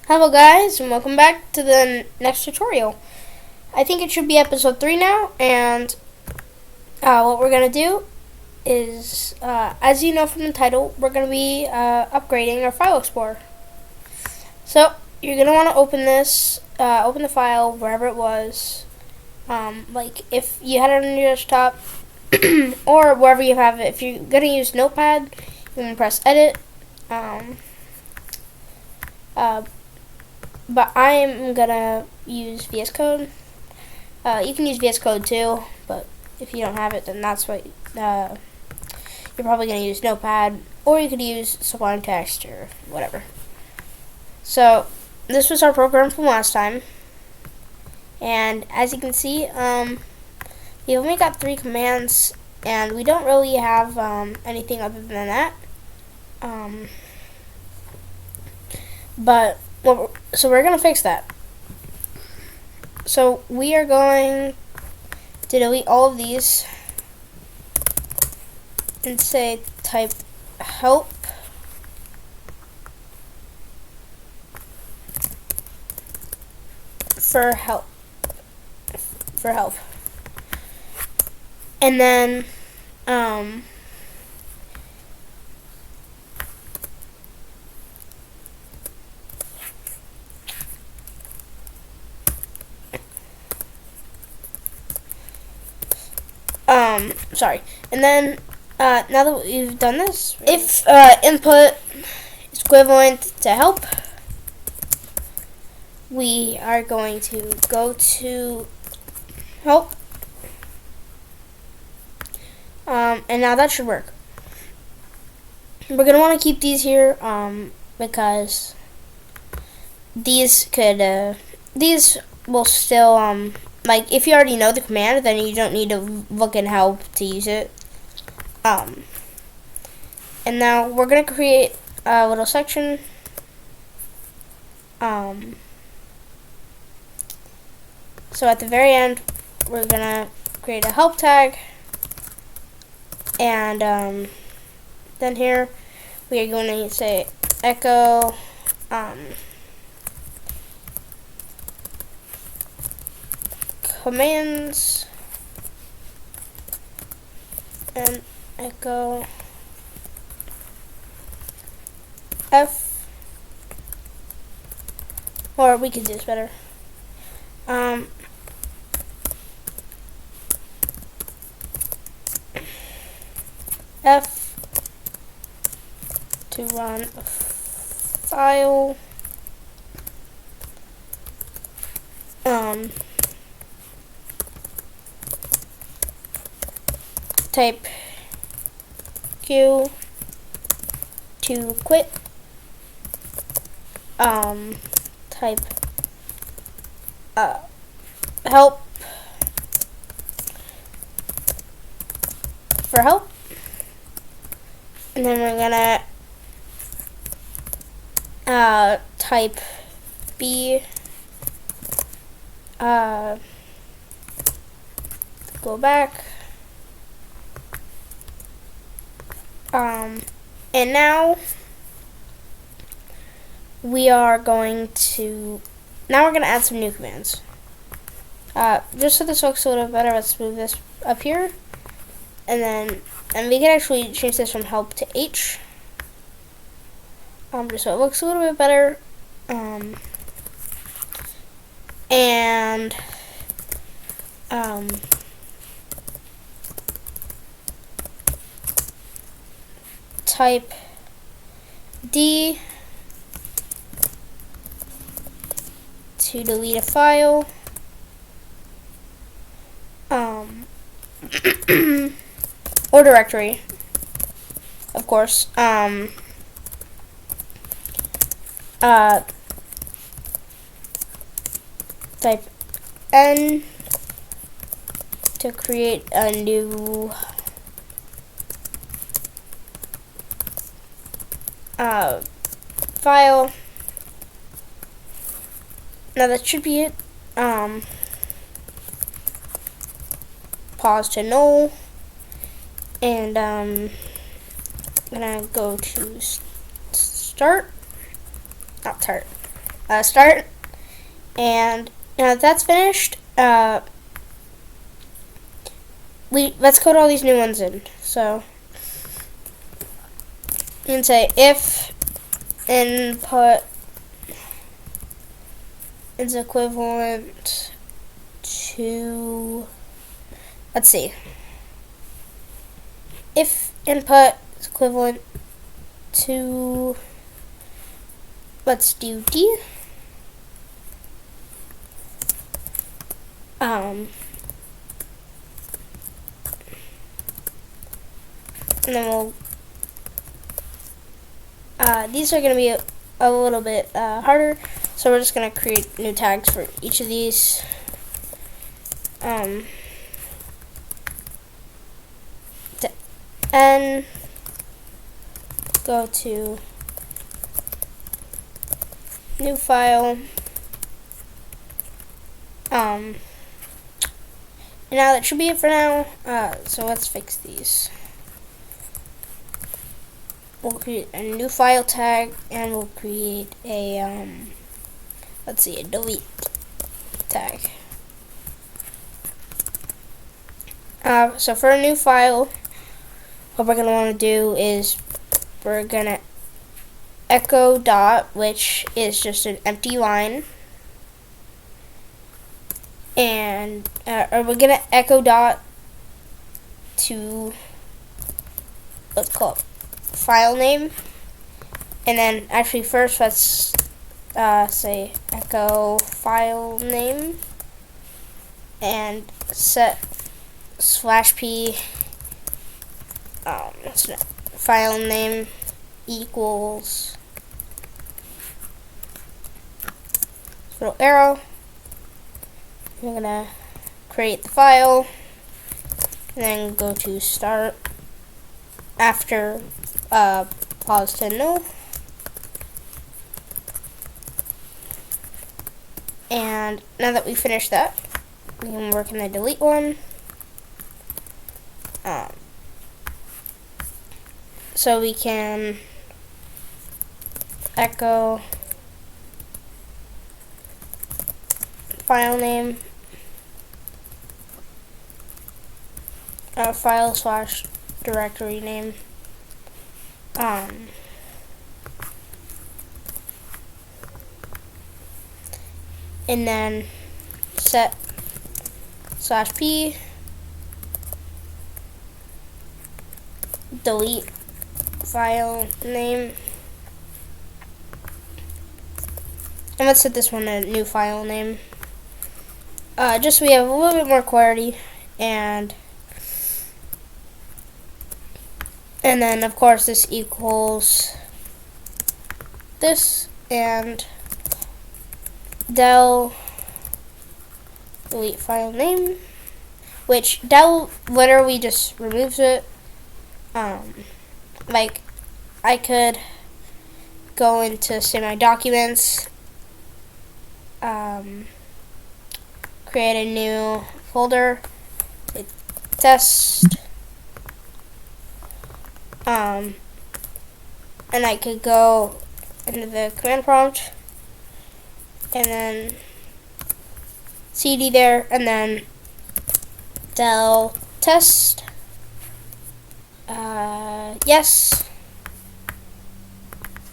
Hello guys, and welcome back to the next tutorial. I think it should be episode 3 now, and what we're going to do is, as you know from the title, we're going to be upgrading our file explorer. So, you're going to want to open this, open the file wherever it was, like if you had it on your desktop, or wherever you have it. If you're going to use Notepad, you can press edit, but I am gonna use VS Code. You can use VS Code too, but if you don't have it, then that's what you're probably gonna use Notepad, or you could use Sublime Text or whatever. So this was our program from last time, and as you can see, we only got 3 commands, and we don't really have anything other than that. So we're going to fix that. So we are going to delete all of these and say type help for help. And then sorry. And then now that we've done this, if input is equivalent to help, we are going to go to help, and now that should work. We're going to want to keep these here because these will still like, if you already know the command, then you don't need to look in help to use it. And now we're going to create a little section. So at the very end, we're going to create a help tag. And then here, we are going to say echo commands and echo F, or we could do this better. F to run a file. Type Q to quit. Type help for help. And then we're gonna type B, go back, and now we are going to, now we're gonna add some new commands. Just so this looks a little better, let's move this up here, and we can actually change this from help to H, just so it looks a little bit better, and type D to delete a file, or directory, of course. Type N to create a new file. Now that should be it. Pause to null, and I'm gonna go to start, not start, start. And now that that's finished, let's code all these new ones in. So you can say if input is equivalent to, let's see, if input is equivalent to, let's do D. And then we'll, these are going to be a little bit harder, so we're just going to create new tags for each of these. And go to new file. And now that should be it for now. So let's fix these. We'll create a new file tag, and we'll create a let's see, a delete tag. So for a new file, what we're gonna want to do is we're gonna echo dot, which is just an empty line, and or we're gonna echo dot to, let's call it file name, and then actually first let's say echo file name and set /p file name equals little arrow. We're gonna create the file and then go to start after pause to null, and now that we finished that, we can work in the delete one. So we can echo file name, file / directory name, and then set /p delete file name, and let's set this one a new file name, just so we have a little bit more clarity. And then of course this equals this, and del delete file name, which del literally just removes it. Like, I could go into, say, my documents, create a new folder, test, and I could go into the command prompt and then cd there, and then del test, yes.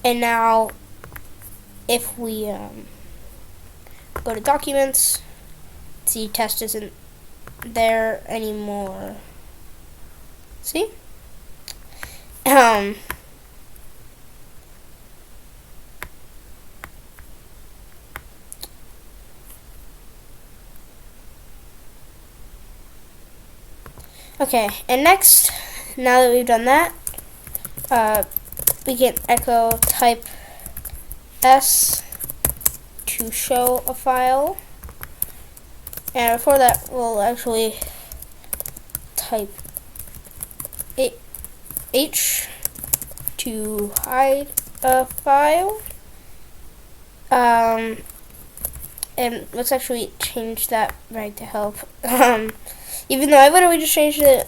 And now if we go to documents, see, test isn't there anymore. See? Okay, and next, now that we've done that, we can echo type S to show a file, and before that we'll actually type H to hide a file, and let's actually change that right to help. Even though I literally just changed it,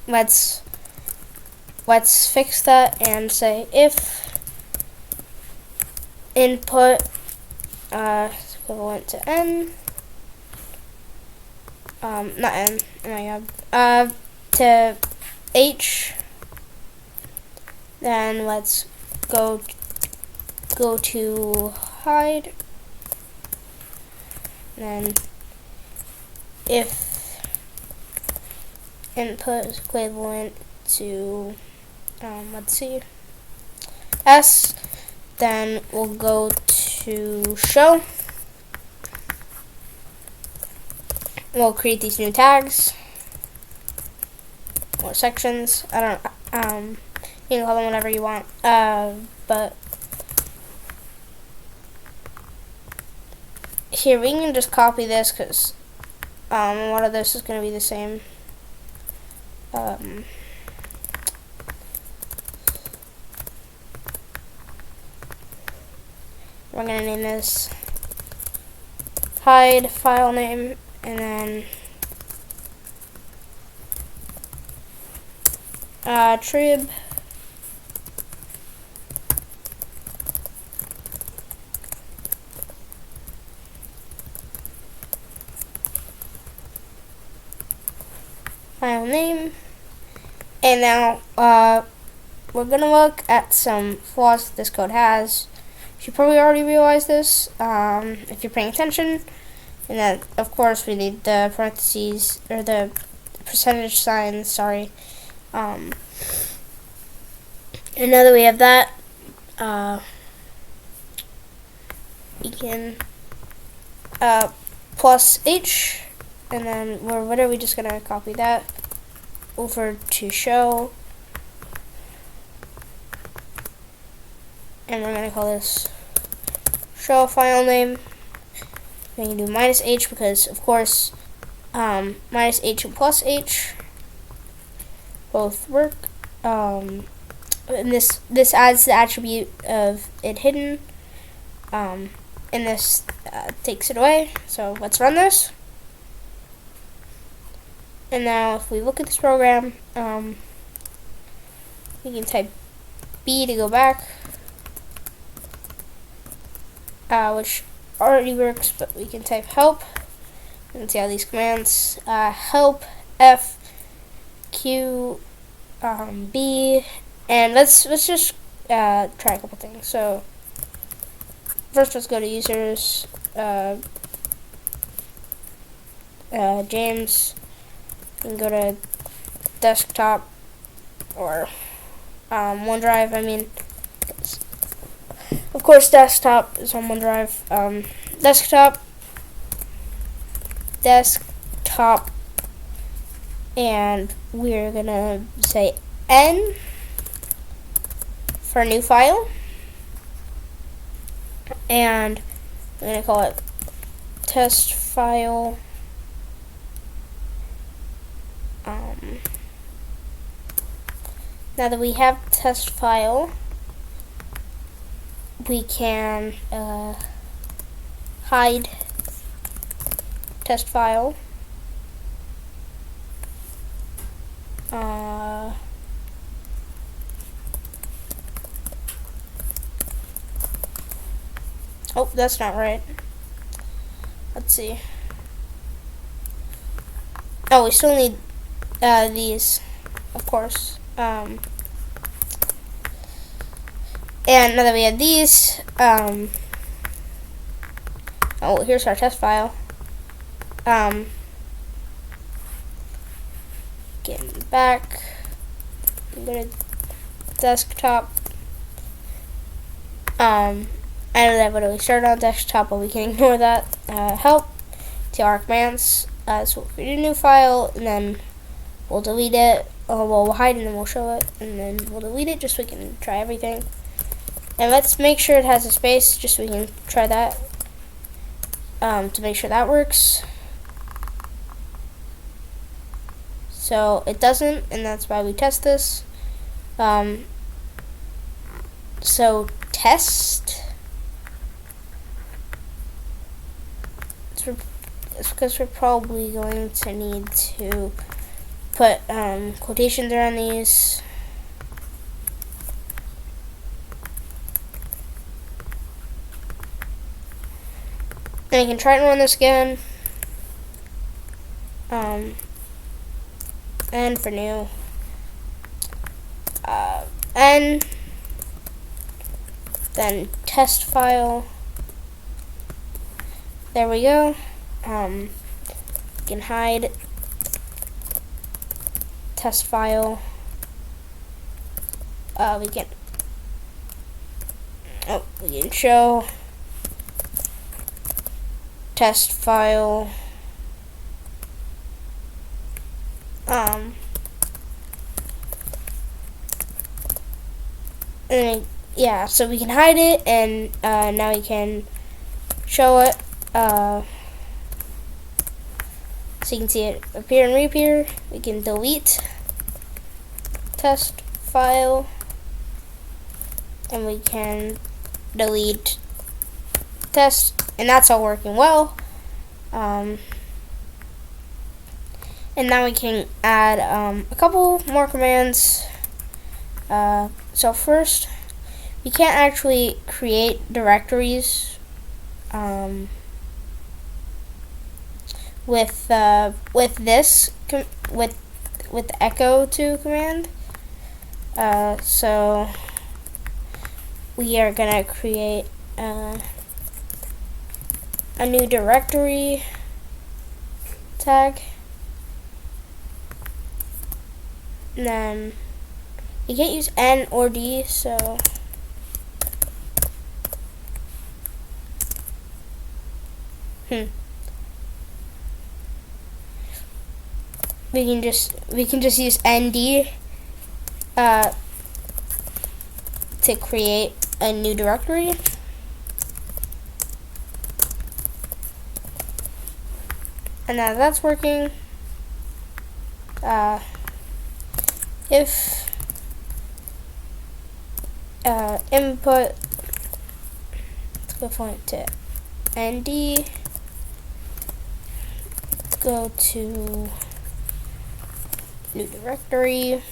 let's fix that and say if input is equivalent to n, not n, oh my god, to h. Then let's go to hide. Then if input is equivalent to let's see, s, then we'll go to show. We'll create these new tags or sections. I don't you can call them whatever you want, but here we can just copy this because a lot of this is going to be the same. We're going to name this hide file name, and then trib file name. And now we're gonna look at some flaws that this code has. You should probably already realize this if you're paying attention. And then, of course, we need the parentheses, or the percentage sign, sorry. And now that we have that, we can plus h, and then what are we just gonna copy that over to show, and we're gonna call this show file name. We can do minus h because, of course, minus h and plus h both work. And this adds the attribute of it hidden, and this takes it away. So let's run this. And now if we look at this program, we can type B to go back, which already works, but we can type help and see how these commands, help F Q B, and let's just try a couple things. So first, let's go to users, James. You can go to desktop or OneDrive. I mean, of course, desktop is on OneDrive. Desktop, and we're gonna say N for a new file, and we're gonna call it test file. Now that we have test file, we can hide test file. Oh, that's not right. Let's see. Oh, we still need these, of course. And now that we have these, oh, here's our test file. Getting back, go to desktop. I know that when we started on desktop, but we can ignore that. Help, tr commands. So we'll create a new file, and then we'll delete it. We'll hide it, and then we'll show it, and then we'll delete it just so we can try everything. And let's make sure it has a space, just so we can try that, to make sure that works. So it doesn't, and that's why we test this. So test. It's because we're probably going to need to put quotations around these. And you can try to run this again. And for new. And then test file. There we go. You can hide test file. We can show test file. And yeah, so we can hide it, and now we can show it. So you can see it appear and reappear. We can delete test file, and we can delete test, and that's all working well. And now we can add a couple more commands. So first, we can't actually create directories with echo 2 command. So we are gonna create a new directory tag, and then you can't use N or D, so we can just use ND to create a new directory. And now that's working. If input equivalent to ND, go to new directory,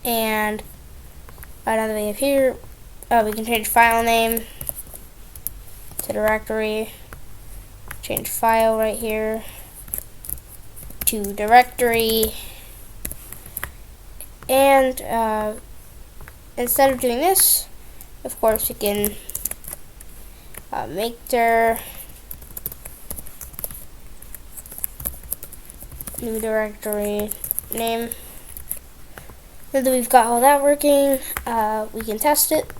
and another way of here, we can change file name to directory, change file right here to directory, and instead of doing this, of course, you can make dir new directory name. Now that we've got all that working, we can test it.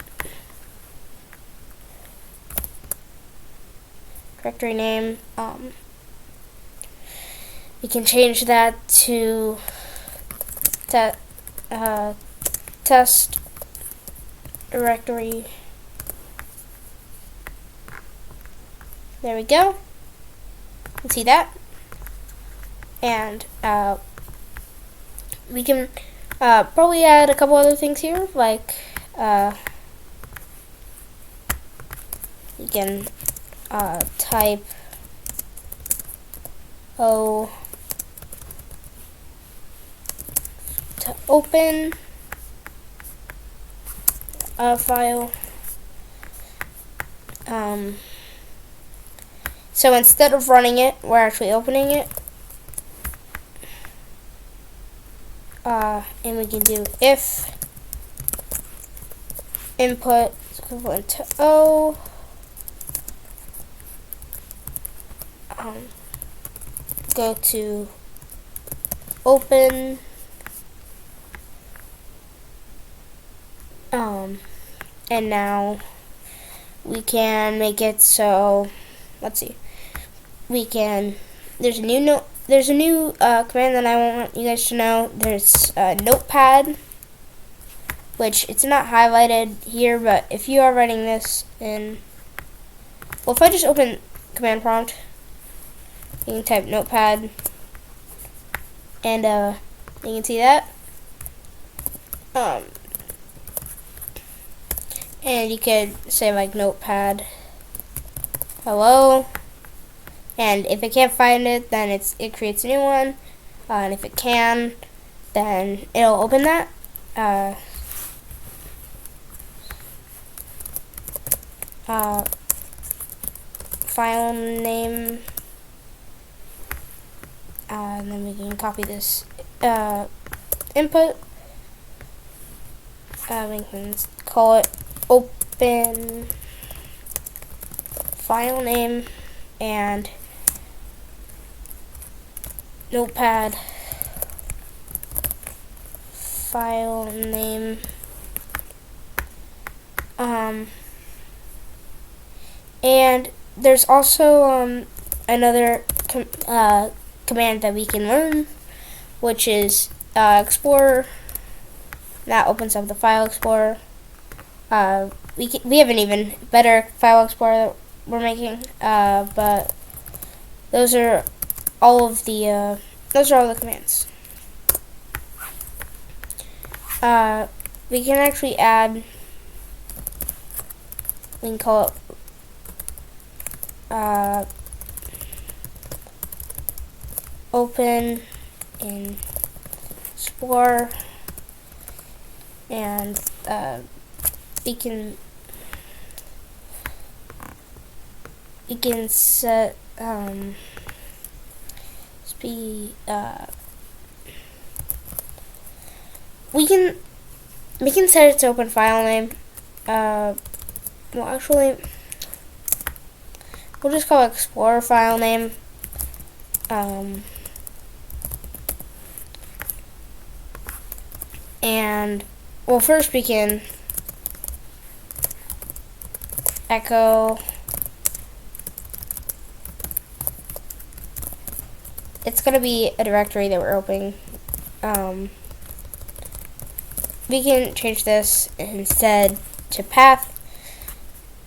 Directory name, we can change that to test directory. There we go. You can see that. And we can probably add a couple other things here, like you can type O to open a file. So instead of running it, we're actually opening it. And we can do if input is equivalent to O, go to open, and now we can make it so, let's see, we can, there's a new command that I want you guys to know. There's notepad, which it's not highlighted here, but if you are writing this in, well, if I just open command prompt, you can type notepad, and you can see that. And you could say like notepad hello, and if it can't find it, then it creates a new one, and if it can, then it'll open that. file name, and then we can copy this input. We can call it open file name and notepad file name. And there's also another command that we can learn, which is Explorer. That opens up the File Explorer. We have an even better File Explorer that we're making, but those are all the commands. We can actually add. We can call it open in Explorer, and we can set speed. We can set it to open file name. Well, actually, we'll just call it Explorer file name. And well, first we can echo. It's gonna be a directory that we're opening. We can change this instead to path,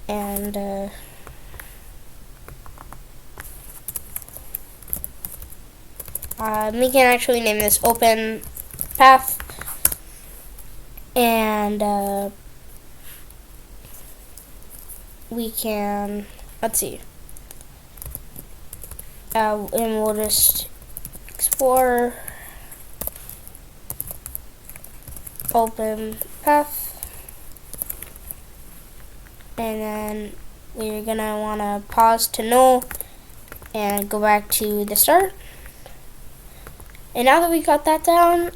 and we can actually name this open path, and we can, let's see, and we'll just explore open path, and then we're gonna want to pause to null and go back to the start. And now that we got that down,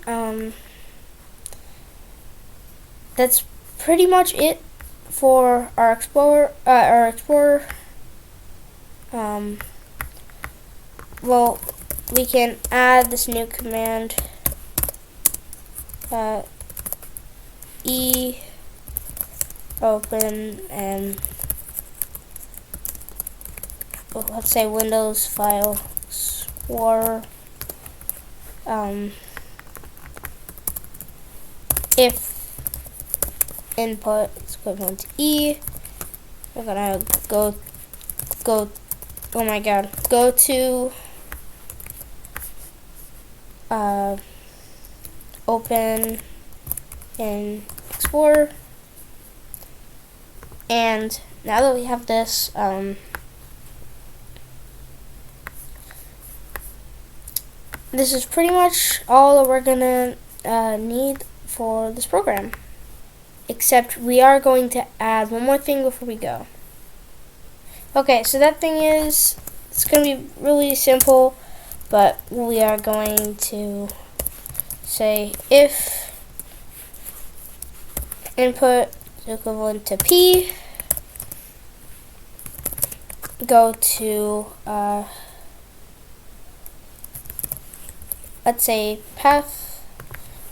that's pretty much it for our Explorer. Well, we can add this new command, open, and let's say Windows file Explorer. If input is equivalent to E, we're gonna go oh my god, go to open in Explorer. And now that we have this, this is pretty much all that we're gonna need for this program. Except we are going to add one more thing before we go. Okay, so that thing is, it's going to be really simple, but we are going to say if input is equivalent to P, go to, let's say path,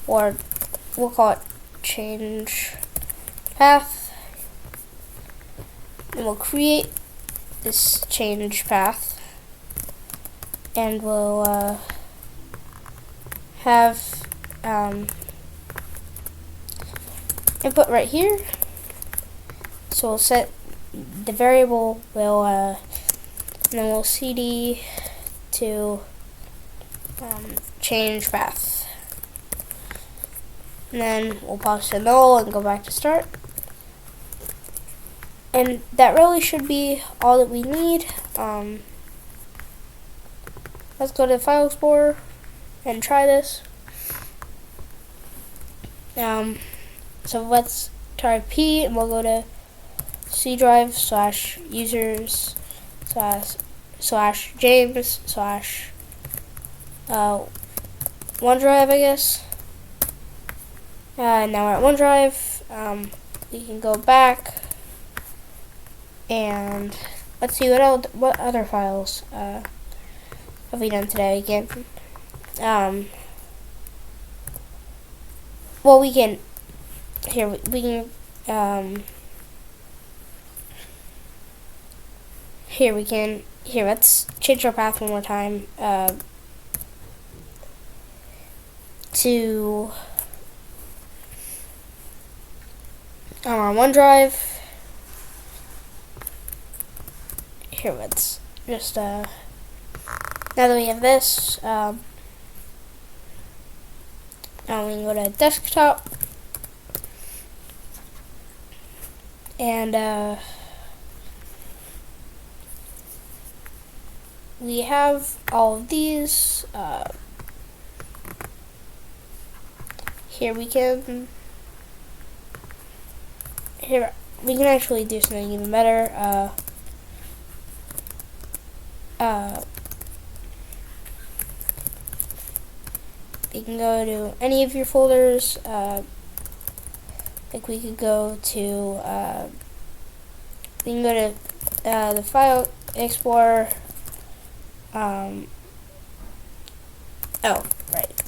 or we'll call it change path, and we'll create this change path, and we'll have input right here. So we'll set the variable, and then we'll cd to change path, and then we'll pause to null and go back to start. And that really should be all that we need. Let's go to the File Explorer and try this. So let's try P, and we'll go to C drive / users / James / OneDrive, I guess. Now we're at OneDrive. We can go back and let's see what other files have we done today. Again, well, we can let's change our path one more time to our OneDrive. Here, let's just now that we have this, now we can go to desktop and we have all of these. Here we can actually do something even better. You can go to any of your folders. Like we could go to the File Explorer. Oh, right.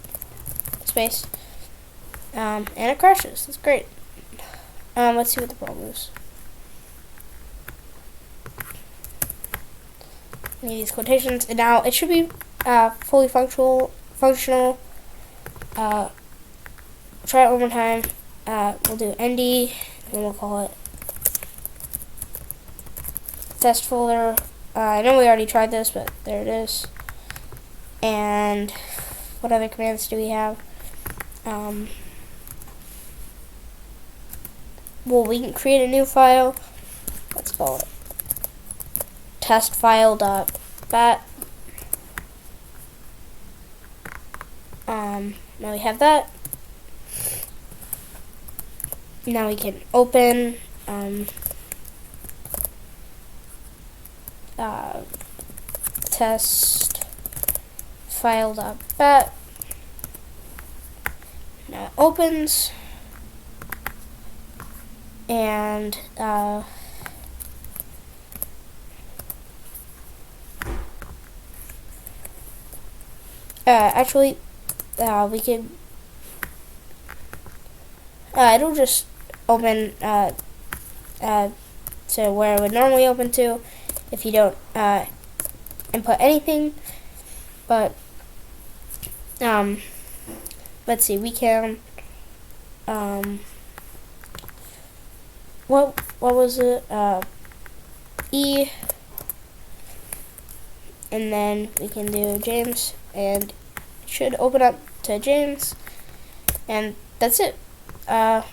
Space. And it crashes. That's great. Let's see what the problem is. Need these quotations, and now it should be fully functional. Try it one more time. We'll do nd, and we'll call it test folder. I know we already tried this, but there it is. And what other commands do we have? Well, we can create a new file. Let's call it testfile.bat. Now we have that. Now we can open testfile.bat. Now it opens, and actually we could it'll just open to where it would normally open to if you don't input anything. But let's see, we can what was it, E, and then we can do James, and it should open up to James, and that's it. That's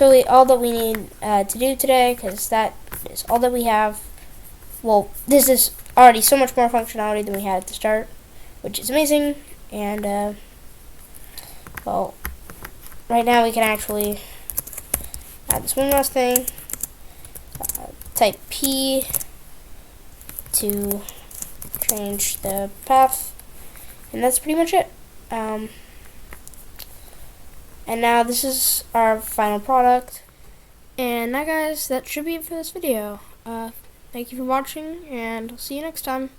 really all that we need to do today, because that is all that we have. Well, this is already so much more functionality than we had at the start, which is amazing. And well, right now we can actually add this one last thing. Type P to change the path, and that's pretty much it. And now this is our final product. And now guys, that should be it for this video. Thank you for watching, and I'll see you next time.